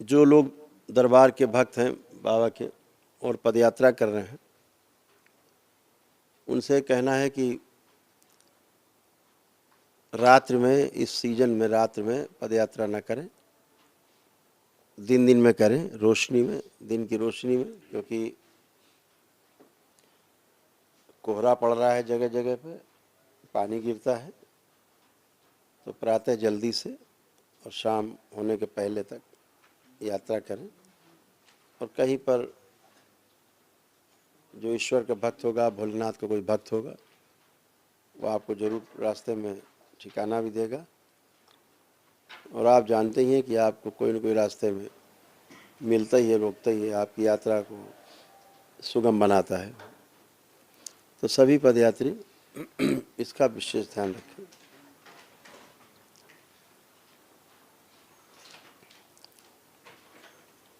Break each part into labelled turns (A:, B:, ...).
A: जो लोग दरबार के भक्त हैं बाबा के और पदयात्रा कर रहे हैं, उनसे कहना है कि रात्रि में, इस सीजन में रात्रि में पदयात्रा न करें, दिन दिन में करें, रोशनी में, दिन की रोशनी में, क्योंकि कोहरा पड़ रहा है जगह जगह पे, पानी गिरता है। तो प्रातः जल्दी से और शाम होने के पहले तक यात्रा करें। और कहीं पर जो ईश्वर का भक्त होगा, भोलेनाथ का कोई भक्त होगा, वो आपको जरूर रास्ते में ठिकाना भी देगा। और आप जानते ही हैं कि आपको कोई न कोई रास्ते में मिलता ही है, रोकता ही है, आपकी यात्रा को सुगम बनाता है। तो सभी पदयात्री इसका विशेष ध्यान रखें।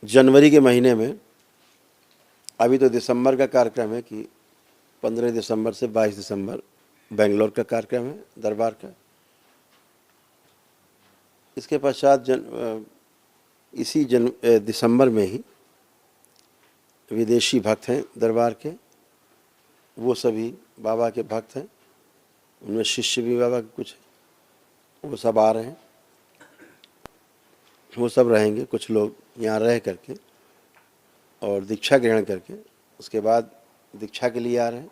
A: जनवरी के महीने में, अभी तो दिसंबर का कार्यक्रम है कि 15 दिसंबर से 22 दिसंबर बेंगलोर का कार्यक्रम है दरबार का। इसके पश्चात इसी दिसंबर में ही विदेशी भक्त हैं दरबार के, वो सभी बाबा के भक्त हैं, उनमें शिष्य भी बाबा के कुछ हैं, वो सब आ रहे हैं, वो सब रहेंगे। कुछ लोग यहाँ रह करके और दीक्षा ग्रहण करके उसके बाद दीक्षा के लिए आ रहे हैं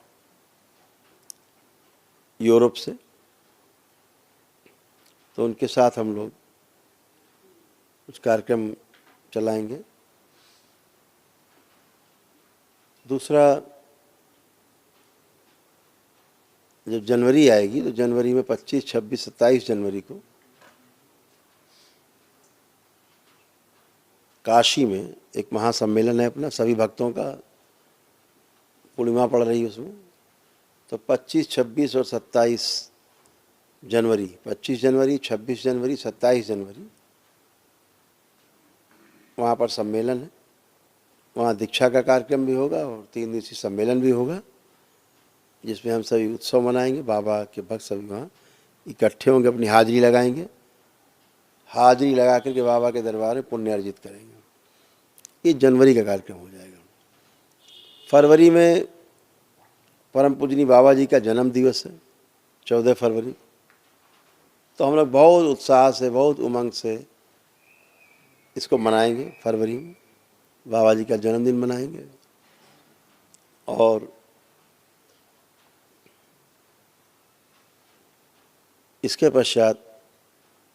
A: यूरोप से। तो उनके साथ हम लोग कुछ कार्यक्रम चलाएंगे। दूसरा, जब जनवरी आएगी तो जनवरी में 25, 26, 27 जनवरी को काशी में एक महासम्मेलन है अपना, सभी भक्तों का, पूर्णिमा पड़ रही है उसमें। तो 25, 26 और 27 जनवरी, 25 जनवरी, 26 जनवरी, 27 जनवरी वहाँ पर सम्मेलन है। वहाँ दीक्षा का कार्यक्रम भी होगा और 3 दिवसीय सम्मेलन भी होगा, जिसमें हम सभी उत्सव मनाएंगे। बाबा के भक्त सभी वहाँ इकट्ठे होंगे, अपनी हाजिरी लगाएंगे, हाजिरी लगा करके बाबा के दरबार में पुण्य अर्जित करेंगे। ये जनवरी का कार्यक्रम हो जाएगा। फरवरी में परम पूजनीय बाबा जी का जन्म दिवस है, 14 फरवरी। तो हम लोग बहुत उत्साह से, बहुत उमंग से इसको मनाएंगे। फरवरी में बाबा जी का जन्मदिन मनाएंगे। और इसके पश्चात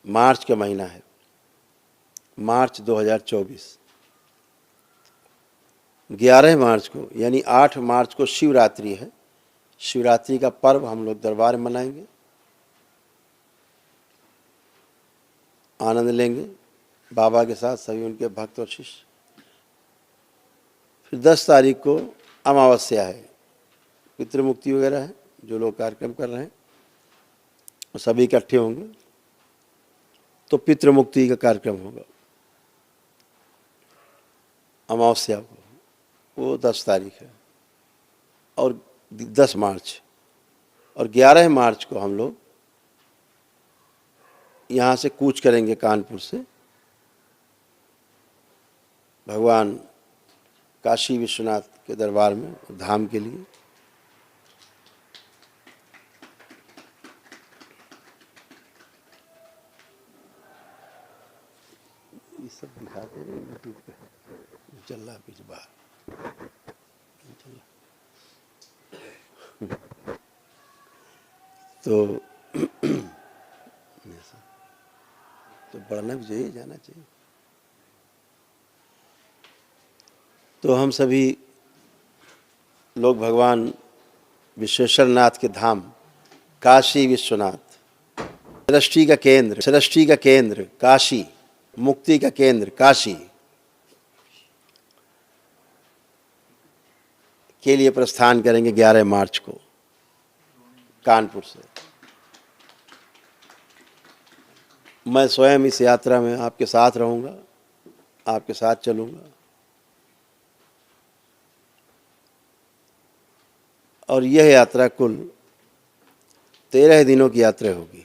A: मार्च का महीना है, मार्च 2024, 11 मार्च को यानी 8 मार्च को शिवरात्रि है। शिवरात्रि का पर्व हम लोग दरबार में मनाएंगे, आनंद लेंगे बाबा के साथ, सभी उनके भक्त और शिष्य। फिर 10 तारीख को अमावस्या है, पितृमुक्ति वगैरह है, जो लोग कार्यक्रम कर रहे हैं वो सभी इकट्ठे होंगे, तो पितृमुक्ति का कार्यक्रम होगा अमावस्या को, वो 10 तारीख है। और 10 मार्च और 11 मार्च को हम लोग यहाँ से कूच करेंगे कानपुर से भगवान काशी विश्वनाथ के दरबार में, धाम के लिए। ये सब दिखाते हैं यूट्यूब पे, चल रहा पीछे बाहर तो बढ़ना भी चाहिए, जाना चाहिए। तो हम सभी लोग भगवान विश्वेश्वर नाथ के धाम काशी विश्वनाथ, सृष्टि का केंद्र, सृष्टि का केंद्र काशी, मुक्ति का केंद्र काशी के लिए प्रस्थान करेंगे 11 मार्च को कानपुर से। मैं स्वयं इस यात्रा में आपके साथ रहूँगा, आपके साथ चलूँगा। और यह यात्रा कुल 13 दिनों की यात्रा होगी।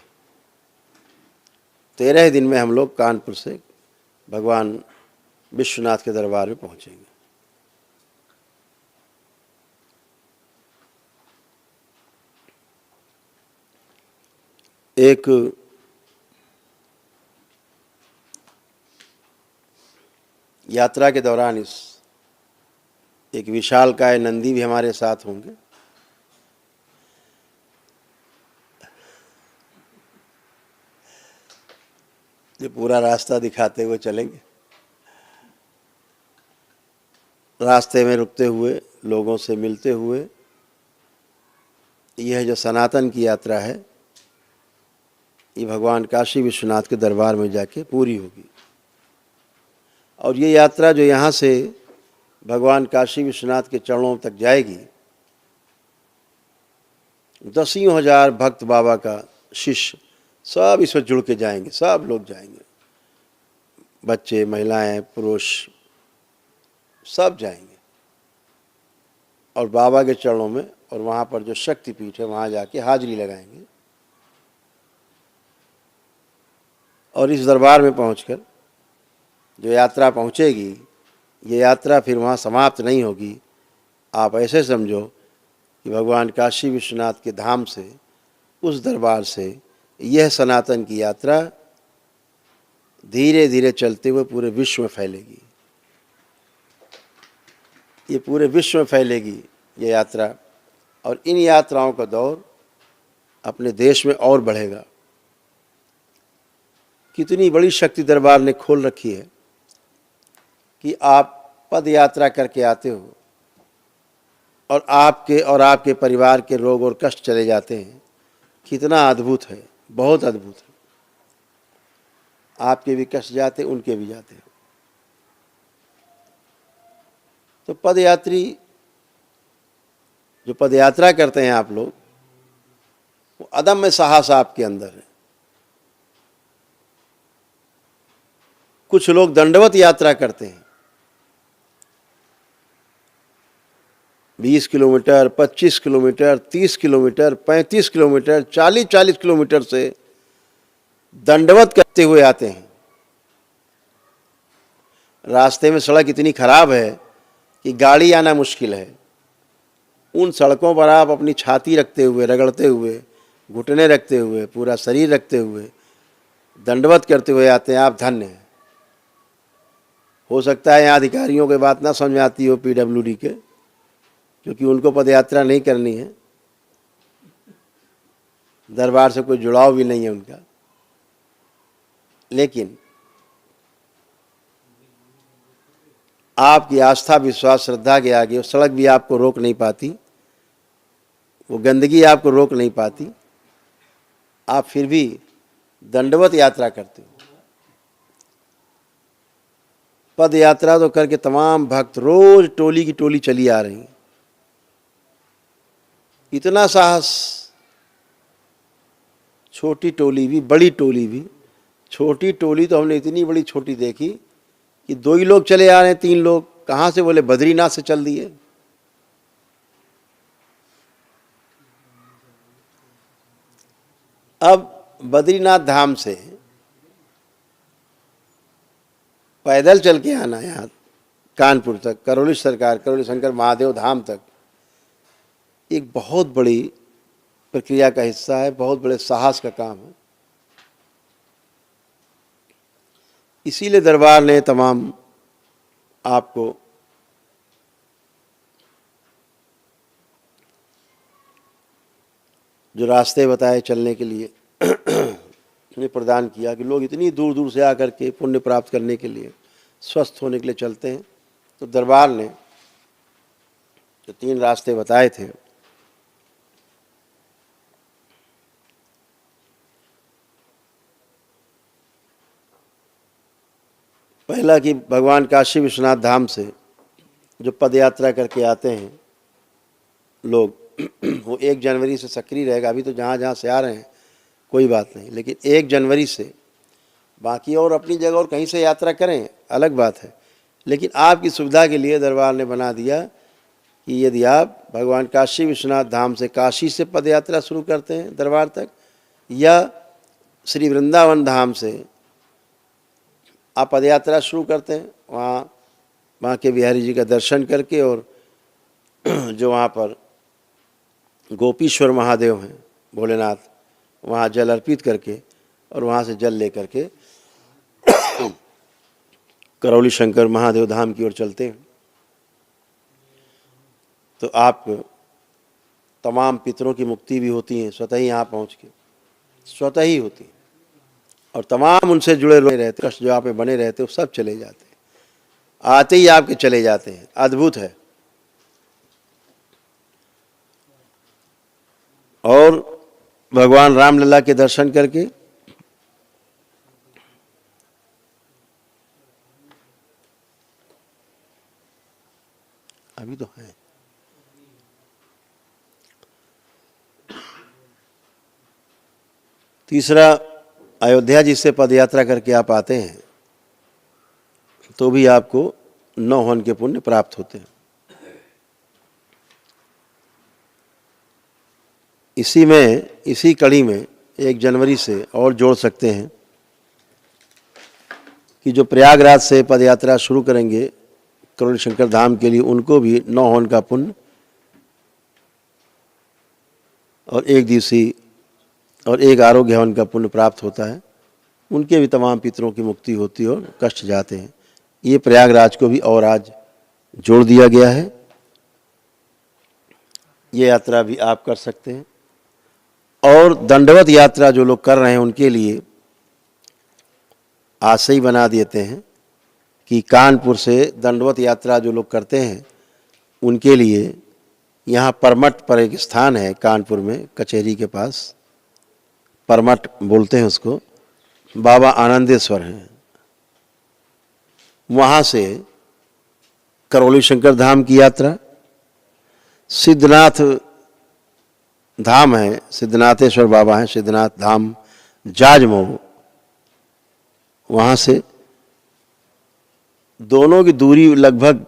A: 13 दिन में हम लोग कानपुर से भगवान विश्वनाथ के दरबार में पहुंचेंगे। एक यात्रा के दौरान एक विशालकाय नंदी भी हमारे साथ होंगे। जो पूरा रास्ता दिखाते हुए चलेंगे, रास्ते में रुकते हुए, लोगों से मिलते हुए। यह जो सनातन की यात्रा है, ये भगवान काशी विश्वनाथ के दरबार में जाके पूरी होगी। और ये यात्रा जो यहाँ से भगवान काशी विश्वनाथ के चरणों तक जाएगी, दसियों हजार भक्त बाबा का शिष्य सब इसमें जुड़ के जाएंगे, सब लोग जाएंगे, बच्चे, महिलाएं, पुरुष सब जाएंगे। और बाबा के चरणों में और वहाँ पर जो शक्तिपीठ है वहाँ जाके हाजिरी लगाएंगे। और इस दरबार में पहुंचकर जो यात्रा पहुंचेगी, ये यात्रा फिर वहाँ समाप्त नहीं होगी। आप ऐसे समझो कि भगवान काशी विश्वनाथ के धाम से, उस दरबार से यह सनातन की यात्रा धीरे धीरे चलते हुए पूरे विश्व में फैलेगी। ये पूरे विश्व में फैलेगी ये यात्रा। और इन यात्राओं का दौर अपने देश में और बढ़ेगा। कितनी बड़ी शक्ति दरबार ने खोल रखी है कि आप पद यात्रा करके आते हो और आपके परिवार के रोग और कष्ट चले जाते हैं। कितना अद्भुत है, बहुत अद्भुत है। आपके भी कष्ट जाते, उनके भी जाते हैं। तो पदयात्री जो पदयात्रा करते हैं आप लोग, वो अदम्य साहस आपके अंदर है। कुछ लोग दंडवत यात्रा करते हैं, 20 kilometre, 25 kilometre, 30 kilometre, 35 kilometre, 40-40 kilometre से दंडवत करते हुए आते हैं। रास्ते में सड़क इतनी खराब है कि गाड़ी आना मुश्किल है। उन सड़कों पर आप अपनी छाती रखते हुए, रगड़ते हुए, घुटने रखते हुए, पूरा शरीर रखते हुए दंडवत करते हुए आते हैं। आप धन्य हैं। हो सकता है यहाँ अधिकारियों की बात ना समझ आती हो, पीडब्ल्यूडी के, क्योंकि उनको पदयात्रा नहीं करनी है, दरबार से कोई जुड़ाव भी नहीं है उनका। लेकिन आपकी आस्था, विश्वास, श्रद्धा के आगे वो सड़क भी आपको रोक नहीं पाती, वो गंदगी आपको रोक नहीं पाती। आप फिर भी दंडवत यात्रा करते हो। पद यात्रा तो करके तमाम भक्त रोज टोली की टोली चली आ रही हैं। इतना साहस, छोटी टोली भी, बड़ी टोली भी। छोटी टोली तो हमने इतनी बड़ी छोटी देखी कि 2 ही लोग चले आ रहे हैं, 3 लोग कहाँ से? बोले बद्रीनाथ से चल दिए। अब बद्रीनाथ धाम से पैदल चल के आना यहाँ कानपुर तक, करौली सरकार, करौली शंकर महादेव धाम तक, एक बहुत बड़ी प्रक्रिया का हिस्सा है, बहुत बड़े साहस का काम है। इसीलिए दरबार ने तमाम आपको जो रास्ते बताए चलने के लिए ने प्रदान किया कि लोग इतनी दूर दूर से आकर के पुण्य प्राप्त करने के लिए, स्वस्थ होने के लिए चलते हैं। तो दरबार ने जो 3 रास्ते बताए थे, पहला कि भगवान काशी विश्वनाथ धाम से जो पदयात्रा करके आते हैं लोग, वो 1 जनवरी से सक्रिय रहेगा। अभी तो जहाँ जहाँ से आ रहे हैं कोई बात नहीं, लेकिन 1 जनवरी से बाकी और अपनी जगह और कहीं से यात्रा करें, अलग बात है। लेकिन आपकी सुविधा के लिए दरबार ने बना दिया कि यदि आप भगवान काशी विश्वनाथ धाम से, काशी से पदयात्रा शुरू करते हैं दरबार तक, या श्री वृंदावन धाम से आप पदयात्रा शुरू करते हैं, वहाँ के बिहारी जी का दर्शन करके, और जो वहाँ पर गोपीश्वर महादेव हैं भोलेनाथ, वहाँ जल अर्पित करके और वहाँ से जल लेकर के करौली शंकर महादेव धाम की ओर चलते हैं। तो आप तमाम पितरों की मुक्ति भी होती है स्वतः ही यहाँ पहुँच के, स्वतः ही होती है, और तमाम उनसे जुड़े रहते कष्ट जो आप में बने रहते वो सब चले जाते हैं, आते ही आपके चले जाते हैं। अद्भुत है। और भगवान रामलला के दर्शन करके अभी तो है, तीसरा, अयोध्या जी से पदयात्रा करके आप आते हैं तो भी आपको 9 हवन के पुण्य प्राप्त होते हैं। इसी कड़ी में 1 जनवरी से और जोड़ सकते हैं कि जो प्रयागराज से पदयात्रा शुरू करेंगे करौली शंकर धाम के लिए, उनको भी 9 हवन का पुण्य और 1 दिवसीय और 1 आरोग्य हवन का पुण्य प्राप्त होता है। उनके भी तमाम पितरों की मुक्ति होती है और कष्ट जाते हैं। ये प्रयागराज को भी और आज जोड़ दिया गया है। ये यात्रा भी आप कर सकते हैं। और दंडवत यात्रा जो लोग कर रहे हैं उनके लिए आज से ही बना देते हैं कि कानपुर से दंडवत यात्रा जो लोग करते हैं उनके लिए यहाँ परमठ पर एक स्थान है, कानपुर में कचहरी के पास, परमठ बोलते हैं उसको, बाबा आनंदेश्वर हैं। वहाँ से करौली शंकर धाम की यात्रा, सिद्धनाथ धाम है, सिद्धनाथेश्वर बाबा हैं, सिद्धनाथ धाम जाजमऊ, वहाँ से दोनों की दूरी लगभग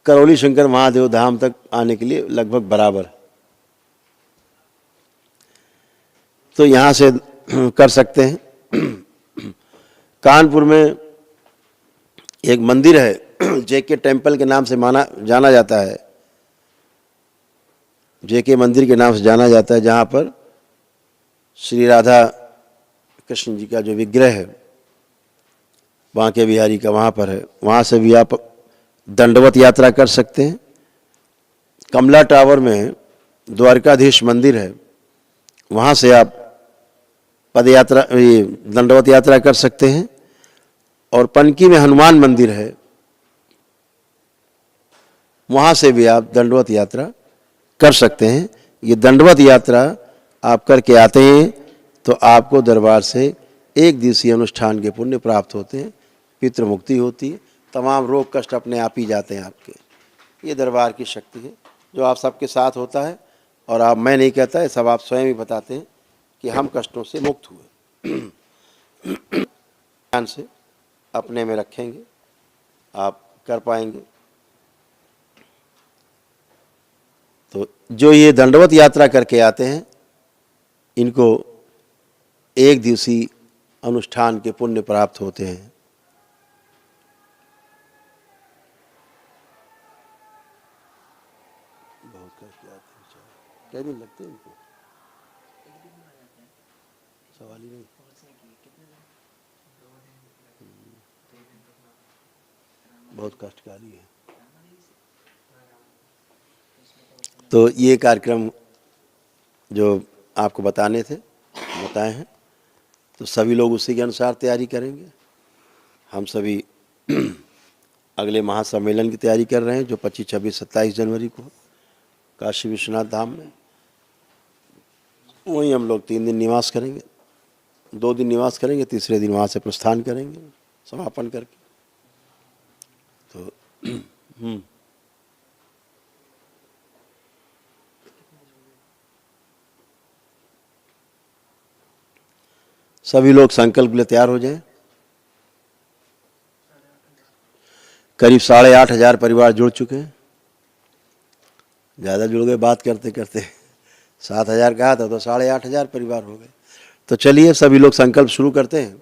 A: करौली शंकर महादेव धाम तक आने के लिए लगभग बराबर, तो यहाँ से कर सकते हैं। कानपुर में एक मंदिर है, जेके टेम्पल के नाम से जाना जाता है, जेके मंदिर के नाम से जाना जाता है, जहाँ पर श्री राधा कृष्ण जी का जो विग्रह है बांके बिहारी का वहाँ पर है। वहाँ से भी आप दंडवत यात्रा कर सकते हैं। कमला टावर में द्वारकाधीश मंदिर है, वहाँ से आप पदयात्रा दंडवत यात्रा कर सकते हैं। और पनकी में हनुमान मंदिर है, वहाँ से भी आप दंडवत यात्रा कर सकते हैं। ये दंडवत यात्रा आप करके आते हैं तो आपको दरबार से 1 दिवसीय अनुष्ठान के पुण्य प्राप्त होते हैं, पितृ मुक्ति होती है, तमाम रोग कष्ट अपने आप ही जाते हैं आपके। ये दरबार की शक्ति है जो आप सबके साथ होता है। और आप, मैं नहीं कहता है, सब आप स्वयं ही बताते हैं कि हम कष्टों से मुक्त हुए। ध्यान से अपने में रखेंगे, आप कर पाएंगे। तो जो ये दंडवत यात्रा करके आते हैं इनको 1 दिवसीय अनुष्ठान के पुण्य प्राप्त होते हैं। बहुत कष्ट आते हैं। क्या दिन लगते हैं इनको? सवाल ही नहीं। बहुत कष्टकारी है। तो ये कार्यक्रम जो आपको बताए हैं, तो सभी लोग उसी के अनुसार तैयारी करेंगे। हम सभी अगले महासम्मेलन की तैयारी कर रहे हैं जो 25, 26, 27 जनवरी को काशी विश्वनाथ धाम में। वहीं हम लोग 3 दिन निवास करेंगे, 2 दिन निवास करेंगे, तीसरे दिन वहाँ से प्रस्थान करेंगे समापन करके। तो सभी लोग संकल्प के लिए तैयार हो जाएं। करीब 8,500 परिवार जुड़ चुके हैं। ज़्यादा जुड़ गए बात करते करते। 7,000 कहा था तो 8,500 परिवार हो गए। तो चलिए सभी लोग संकल्प शुरू करते हैं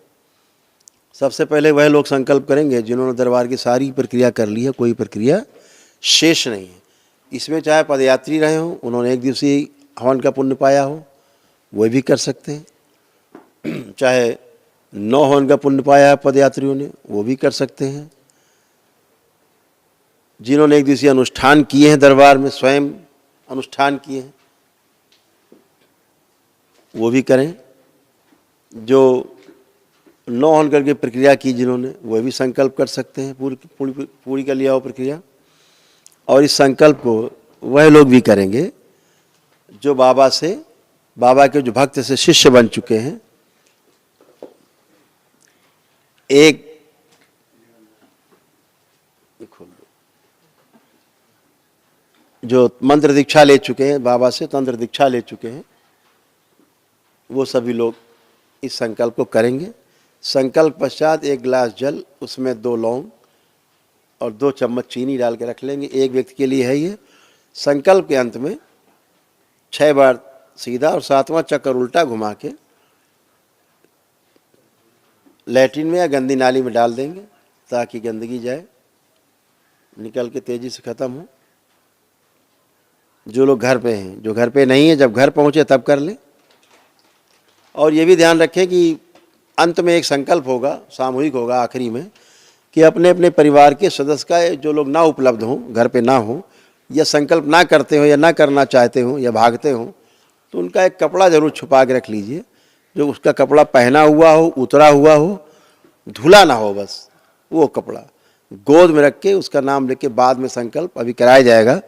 A: सबसे पहले वह लोग संकल्प करेंगे जिन्होंने दरबार की सारी प्रक्रिया कर ली है, कोई प्रक्रिया शेष नहीं है। इसमें चाहे पदयात्री रहे हों, उन्होंने एक दिवसीय हवन का पुण्य पाया हो, वह भी कर सकते हैं। चाहे 9 हवन का पुण्य पाया है पदयात्रियों ने, वो भी कर सकते हैं। जिन्होंने एक दिवसीय अनुष्ठान किए हैं, दरबार में स्वयं अनुष्ठान किए हैं, वो भी करें। जो 9 हवन करके प्रक्रिया की जिन्होंने, वह भी संकल्प कर सकते हैं पूरी कर लिया हो प्रक्रिया। और इस संकल्प को वह लोग भी करेंगे जो बाबा के जो भक्त से शिष्य बन चुके हैं। एक जो मंत्र दीक्षा ले चुके हैं, बाबा से तंत्र दीक्षा ले चुके हैं, वो सभी लोग इस संकल्प को करेंगे। संकल्प पश्चात 1 गिलास जल, उसमें 2 लौंग और 2 चम्मच चीनी डाल के रख लेंगे। एक व्यक्ति के लिए है ये। संकल्प के अंत में 6 बार सीधा और 7वां चक्कर उल्टा घुमा के लैट्रिन में या गंदी नाली में डाल देंगे, ताकि गंदगी जाए, निकल के तेजी से खत्म हो। जो लोग घर पे हैं, जो घर पे नहीं है, जब घर पहुंचे तब कर लें। और ये भी ध्यान रखें कि अंत में एक संकल्प होगा, सामूहिक होगा आखिरी में, कि अपने अपने परिवार के सदस्य का जो लोग ना उपलब्ध हों, घर पे ना हो, या संकल्प ना करते हो, या ना करना चाहते हो, या भागते हो, तो उनका एक कपड़ा जरूर छुपा के रख लीजिए, जो उसका कपड़ा पहना हुआ हो, उतरा हुआ हो, धुला ना हो, बस वो कपड़ा गोद में रख के उसका नाम लेके बाद में संकल्प अभी कराया जाएगा,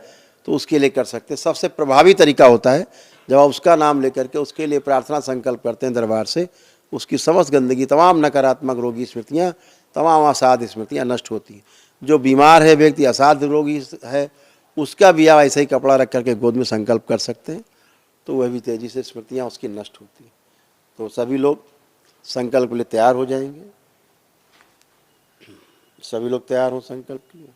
A: तो उसके लिए कर सकते हैं। सबसे प्रभावी तरीका होता है जब आप उसका नाम लेकर के उसके लिए प्रार्थना संकल्प करते हैं दरबार से, उसकी समस्त गंदगी, तमाम नकारात्मक रोगी स्मृतियाँ, तमाम असाध्य स्मृतियाँ नष्ट होती हैं। जो बीमार है व्यक्ति, असाध्य रोगी है, उसका भी आप ऐसा ही कपड़ा रख करके गोद में संकल्प कर सकते हैं, तो वह भी तेज़ी से स्मृतियाँ उसकी नष्ट होती हैं। तो सभी लोग संकल्प के लिए तैयार हो जाएंगे। सभी लोग तैयार हो संकल्प के लिए।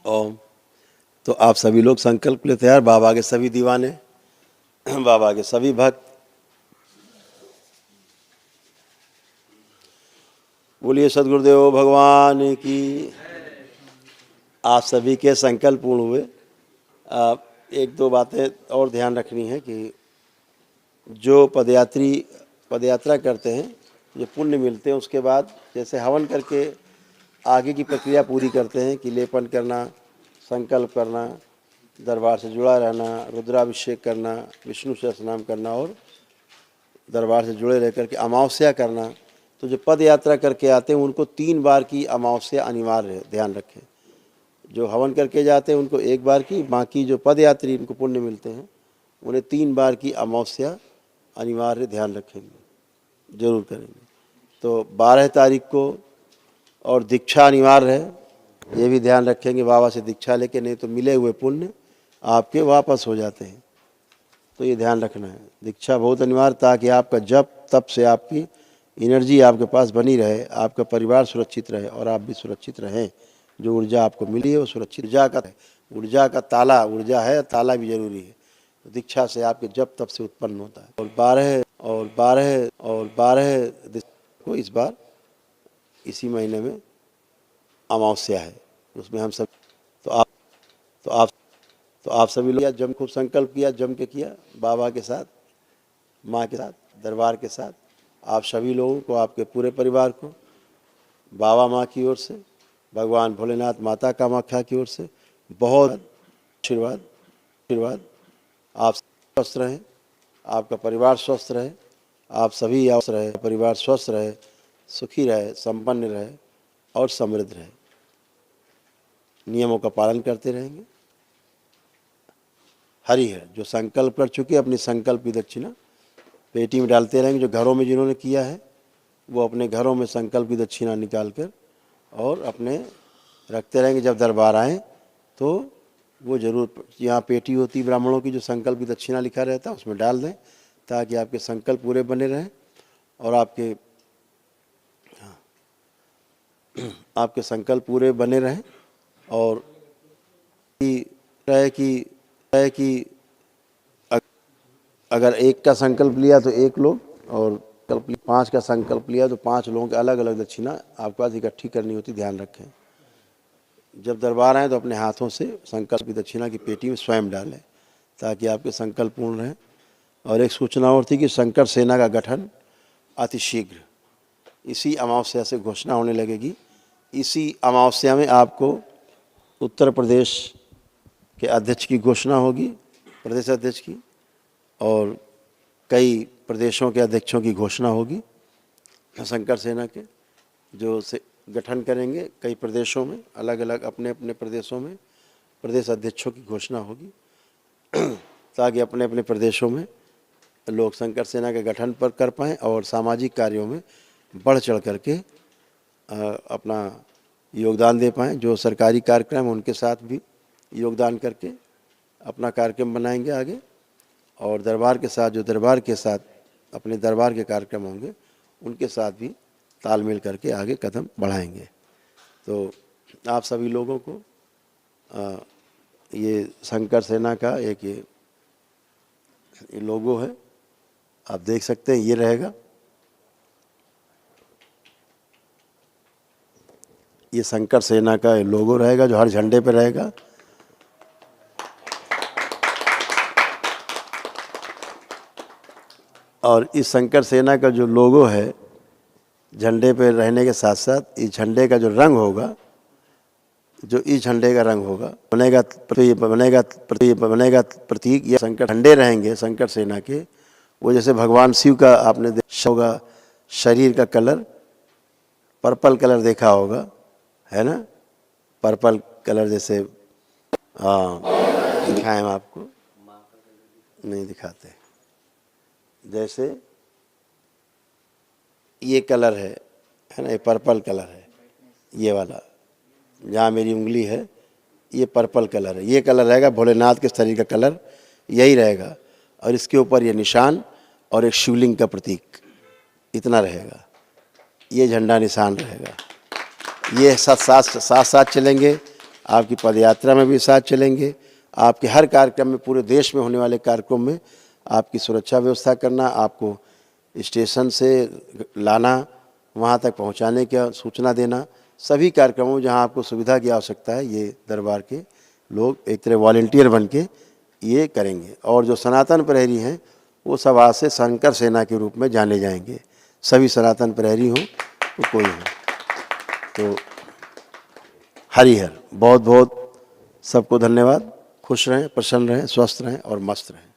A: ओम। तो आप सभी लोग संकल्प के लिए तैयार। बाबा के सभी दीवाने, बाबा के सभी भक्त, बोलिए सद्गुरुदेव भगवान की। आप सभी के संकल्प पूर्ण हुए। आप 1-2 बातें और ध्यान रखनी है कि जो पदयात्रा करते हैं, जो पुण्य मिलते हैं, उसके बाद जैसे हवन करके आगे की प्रक्रिया पूरी करते हैं कि लेपन करना, संकल्प करना, दरबार से जुड़ा रहना, रुद्राभिषेक करना, विष्णु सहस्रनाम करना और दरबार से जुड़े रह करके अमावस्या करना। तो जो पद यात्रा करके आते हैं उनको 3 बार की अमावस्या अनिवार्य है, ध्यान रखें। जो हवन करके जाते हैं उनको 1 बार की, बाकी जो पद यात्री इनको पुण्य मिलते हैं उन्हें 3 बार की अमावस्या अनिवार्य, ध्यान रखेंगे, जरूर करेंगे। तो 12 तारीख को और दीक्षा अनिवार्य है, ये भी ध्यान रखेंगे। बाबा से दीक्षा लेके, नहीं तो मिले हुए पुण्य आपके वापस हो जाते हैं, तो ये ध्यान रखना है। दीक्षा बहुत अनिवार्य, ताकि आपका जप तप से आपकी एनर्जी आपके पास बनी रहे, आपका परिवार सुरक्षित रहे और आप भी सुरक्षित रहें। जो ऊर्जा आपको मिली है वो सुरक्षित ऊर्जा का ताला, ऊर्जा है, ताला भी जरूरी है। तो दीक्षा से आपके जप तप से उत्पन्न होता है। और 12 को इस बार इसी महीने में अमावस्या है, उसमें हम सब तो आप सभी लोग जम खूब संकल्प किया, जम के किया, बाबा के साथ, माँ के साथ, दरबार के साथ। आप सभी लोगों को, आपके पूरे परिवार को बाबा माँ की ओर से, भगवान भोलेनाथ, माता कामाख्या की ओर से बहुत आशीर्वाद। आप स्वस्थ रहें, आपका परिवार स्वस्थ रहे, आप सभी स्वस्थ रहे, परिवार स्वस्थ रहे, सुखी रहे, संपन्न रहे और समृद्ध रहे। नियमों का पालन करते रहेंगे। हरिहर जो संकल्प कर चुके, अपनी संकल्प की दक्षिणा पेटी में डालते रहेंगे। जो घरों में जिन्होंने किया है वो अपने घरों में संकल्प की दक्षिणा निकाल कर और अपने रखते रहेंगे। जब दरबार आएँ तो वो ज़रूर, यहाँ पेटी होती ब्राह्मणों की जो संकल्प की दक्षिणा लिखा रहता है उसमें डाल दें, ताकि आपके संकल्प पूरे बने रहें और आपके संकल्प पूरे बने रहें। और कि अगर एक का संकल्प लिया तो एक लोग, और 5 का संकल्प लिया तो 5 लोगों के अलग अलग दक्षिणा आपके पास इकट्ठी करनी होती, ध्यान रखें। जब दरबार आए तो अपने हाथों से संकल्प की दक्षिणा की पेटी में स्वयं डालें, ताकि आपके संकल्प पूर्ण रहें। और एक सूचना और थी कि संकट सेना का गठन अतिशीघ्र इसी अमावस्या से घोषणा होने लगेगी। इसी अमावस्या में आपको उत्तर प्रदेश के अध्यक्ष की घोषणा होगी, प्रदेश अध्यक्ष की, और कई प्रदेशों के अध्यक्षों की घोषणा होगी। शंकर सेना के जो से गठन करेंगे कई प्रदेशों में, अलग अलग अपने अपने प्रदेशों में प्रदेश अध्यक्षों की घोषणा होगी, ताकि अपने अपने प्रदेशों में लोग शंकर सेना के गठन पर कर पाएँ और सामाजिक कार्यों में बढ़ चढ़ करके अपना योगदान दे पाएँ। जो सरकारी कार्यक्रम उनके साथ भी योगदान करके अपना कार्यक्रम बनाएंगे आगे, और दरबार के साथ जो दरबार के साथ अपने दरबार के कार्यक्रम होंगे उनके साथ भी तालमेल करके आगे कदम बढ़ाएंगे। तो आप सभी लोगों को ये शंकर सेना का एक ये लोगो है, आप देख सकते हैं, ये रहेगा। ये शंकर सेना का लोगो रहेगा जो हर झंडे पे रहेगा। और इस शंकर सेना का जो लोगो है झंडे पे रहने के साथ साथ इस झंडे का जो रंग होगा, जो इस झंडे का रंग होगा बनेगा प्रतीक, या शंकर झंडे रहेंगे शंकर सेना के, वो जैसे भगवान शिव का आपने देखा होगा शरीर का कलर पर्पल कलर देखा होगा, है ना, पर्पल कलर जैसे, हाँ दिखाएं हम आपको, नहीं दिखाते, जैसे ये कलर है ना, ये पर्पल कलर है, ये वाला जहाँ मेरी उंगली है ये पर्पल कलर है, ये कलर रहेगा भोलेनाथ के शरीर का कलर यही रहेगा, और इसके ऊपर ये निशान और एक शिवलिंग का प्रतीक इतना रहेगा, ये झंडा निशान रहेगा। ये साथ चलेंगे, आपकी पदयात्रा में भी साथ चलेंगे, आपके हर कार्यक्रम में, पूरे देश में होने वाले कार्यक्रम में आपकी सुरक्षा व्यवस्था करना, आपको स्टेशन से लाना, वहाँ तक पहुँचाने की सूचना देना, सभी कार्यक्रमों में जहाँ आपको सुविधा की आवश्यकता है ये दरबार के लोग एक तरह वॉलंटियर बन के ये करेंगे। और जो सनातन प्रहरी हैं वो सब आज से शंकर सेना के रूप में जाने जाएंगे, सभी सनातन प्रहरी हों तो कोई हो। तो हरिहर, बहुत बहुत सबको धन्यवाद। खुश रहें, प्रसन्न रहें, स्वस्थ रहें और मस्त रहें।